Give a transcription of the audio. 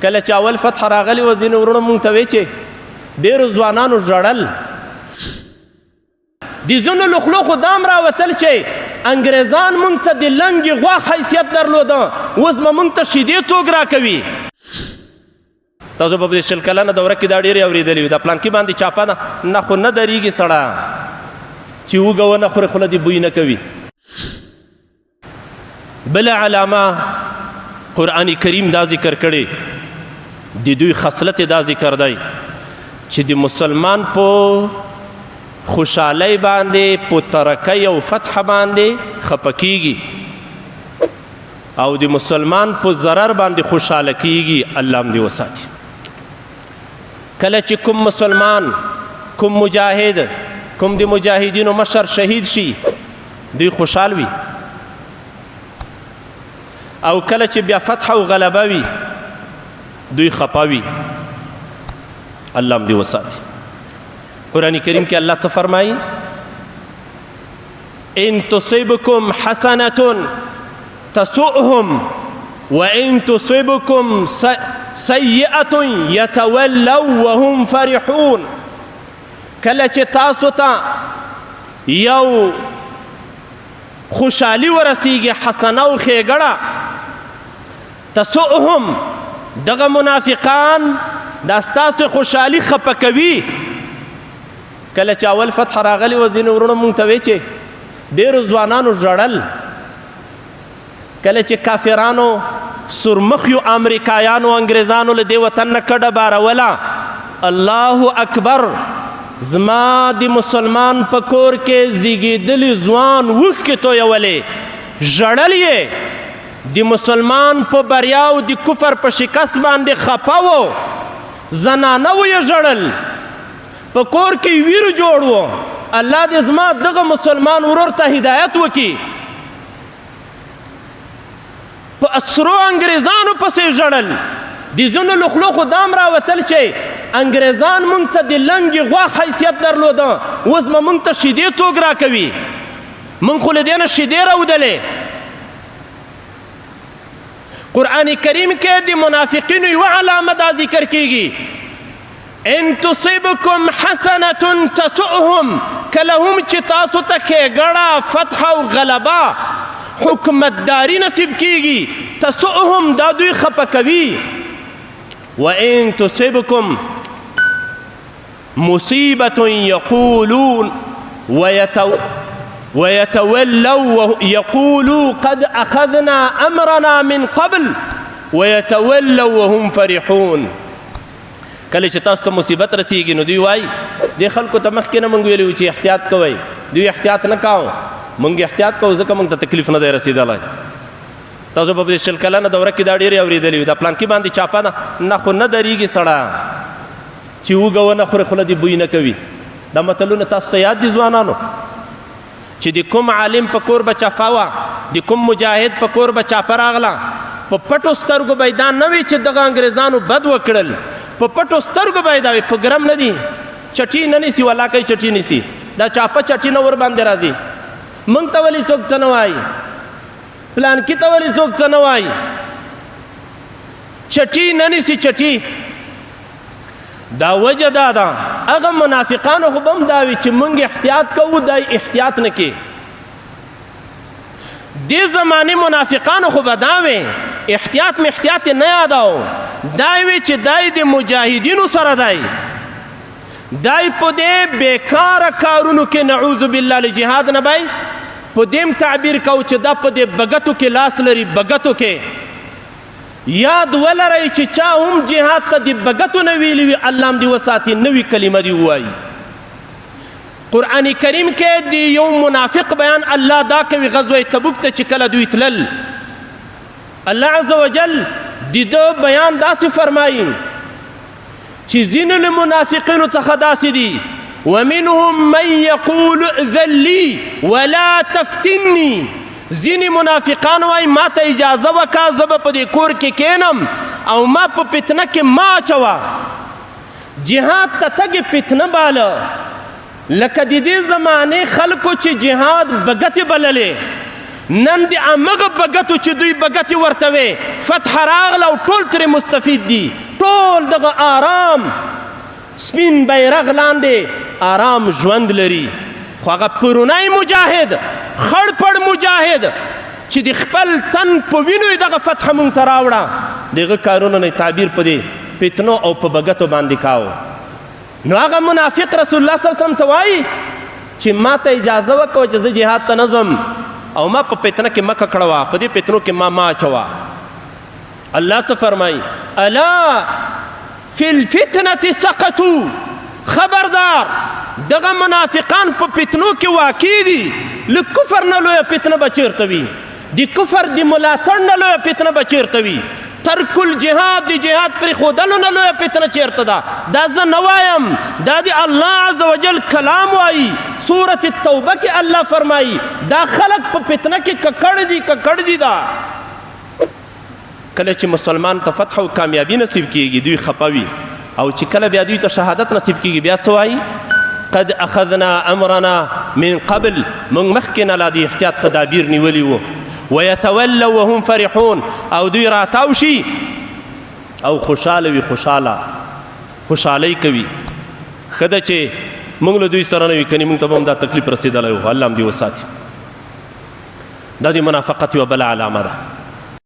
کله چې اول فتح راغلی و ځینې وروڼو مونږ ته وی چې ډېرو ځوانانو ژړل د ځینو له خولو خو دام راوتل چې انګریزان مونږ ته د لنګې غوا حیثیت درلوده اوس به مونږ ته شیدې څوک راکوي تاسو په دې شل کلنه دوره کې دا ډېرې اورېدلې وي دا پلانکي باندې چاپه ده نه خو نه درېږي سړه چې وږه ونه خورې خوله دې بوی نه کوي بله علامه قرآن کریم دا ذکر کړی د دوی خصلت دا ذکر دی چې د مسلمان په خوشحالی باندې په ترقی او فتح باندې خفه کیږي او د مسلمان په ضرر باندې خوشحاله کیږي الله هم دې وساتي کله چې کوم مسلمان کوم مجاهد کوم د مجاهدینو مشر شهید شي دوی خوشحال وي او کله چې بیا فتح او غلبه وي دوی خفه وي الله هم دې وساتي قرآن کریم کې الله څه فرمایي ان تصبکم حسنة تسؤهم وان تصبکم سیئة یتولوا وهم فرحون کله چې تاسو ته یو خوشحالي ورسیږي حسنه او ښېګړه تسؤهم دغه منافقان دا ستاسو خوشحالي خفه کوي کله چې اول فتح راغلی و ځینې وروڼو مونږ ته وی چې ډېرو ځوانانو ژړل کله چې کافرانو سرمخیو امریکایانو انګریزانو له دې وطن نه کډه باروله الله اکبر زما د مسلمان په کور کې زیږېدلي ځوان اوښکې تویولې ژړل یې د مسلمان په بریا او د کفر په شکست باندې خفه و زنانه و یې ژړل په کور کې ویر جوړ و الله دې زما دغه مسلمان ورور ته هدایت وکړي په اسرو انګریزانو پسې ژړل د ځینو له خولو خو دام راوتل چې انګریزان مونږ ته د لنګې غوا حیثیت درلوده اوس به مونږ ته شیدې څوک راکوي مونږ خو له دې نه شیدې راودلې قرآن کریم کې د منافقینو یوه علامه دا ذکر کیږي ان تصبکم حسنة تسؤهم کله هم چې تاسو ته ښېګړه فتح او غلبه حکومتداري نصیب کیږي تسؤهم دا دوی خفه کوي وان تصبکم مصیبة یقولون ويتولوا يقولوا قد أخذنا أمرنا من قبل ويتولوا وهم فرحون کله چې تاسو ته مصیبت رسیږي نو دوی وایي دې خلکو ته مخکې نه مونږ ویلي وو چې احتیاط کوئ دوی احتیاط نه کوو مونږ احتیاط کوو ځکه مونږ ته تکلیف نه دی رسېدلی تاسو په دې شل کلنه دوره کې دا ډېرې اورېدلې وي دا پلانکي باندې چاپه ده نه خو نه درېږي سړه چې وږه ونه خورې خوله دې بوی نه کوي دا متلونه تاسو ته یاد دي ځوانانو چې د کوم عالم په کور به چاپه وه د کوم مجاهد په کور به چاپه راغله په پټو سترګو به یې دا نه وي چې دغه انګریزانو بد وکړل په پټو سترګو به یې دا وي په ګرم نه دي چټي نه نیسي والله کوي چټي نیسي دا چاپه چټي نه ور باندې راځي مونږ ته ولې څوک څه نه وایي پلانکي ته ولې څوک څه نه وایي چټي نه نیسي چټي دا وجه دا ده هغه منافقانو خو به هم دا وي چې مونږ احتیاط کوو دا احتیاط نه کوي دې زمانې منافقانو خو به دا وي احتیاط مې احتیاط نه یادوو دا وي چې دای د مجاهدینو سره دی دای په دې بیکاره کارونو کې نعوذ بالله له جهاد نه بی په دې تعبیر کو چې دا په دې بګتو کې لاس لري بګتو کې یاد ولرئ چې چا هم جهاد ته د بګتو نه ویلي وي الله هم دې وساتي نوې کلمه دې ووایي قرآن کریم کې د یو منافق بیان الله دا کوي غزوه تبوک ته چې کله دوی تلل الله عز وجل د ده بیان داسې فرمایي چې ځینو له منافقینو څخه داسې دي ومنهم من یقول ائذن لي ولا تفتني ځینې منافقان وایي ما ته اجازه وکړه زه به په دې کور کې کینم او ما په فتنه کې ما اچوه جهاد ته تګ فتنه باله لکه د دې زمانې خلکو چې جهاد بګتې بللې نن د همغه بګتو چې دوی بګتې ورته وې فتح راغله او ټول ترې مستفید دي، ټول دغه آرام سپین بیرغ لاندې آرام ژوند لري. خو هغه پرونی مجاهد خړ پړ مجاهد چې د خپل تن په وینو یې دغه فتحه مونږ ته راوړه، د هغه کارونه نه تعبیر په دې فتنو او په بګتو باندې کاوه. نو هغه منافق رسول الله صلی الله علیه وسلم ته وایي چې ما ته اجازه وکړه چې زه جهاد ته نه ځم او ما په فتنه کې مه ککړه وه، په دې فتنو کې ما اچوه. الله څه فرمایي؟ الا فی الفتنة سقطوا، خبردار دغه منافقان په فتنو کې واقع دي. له کفر نه لویه فتنه به چېرته وي، د کفر د ملاتړ نه لویه فتنه به چېرته وي، ترک الجهاد د جهاد پرېښودلو نه لویه فتنه چېرته ده. دا زه نه وایم، دا د الله عز وجل کلام وایي. سورة التوبه کې الله فرمایي دا خلق په فتنه کې ککړ دي ککړ دي. دا کله چې مسلمان ته فتح او کامیابي نصیب کیږي دوی خفه وي، او چې کله بیا دوی ته شهادت نصیب کیږي بیا څه وایي؟ قد اخذنا امرنا من قبل، موږ مخکې نه لا د احتیاط تدابیر نیولي وو. ويتولوا وهم فرحون، او دوی راتاو شي او خوشحاله وي، خوشحالۍ کوي. ښه ده چې موږ له دوی سره نه وي، کنې موږ ته به هم دا تکلیف رسېدلی و. الله هم دې وساتي. دا د منافقت یوه بله علامه ده.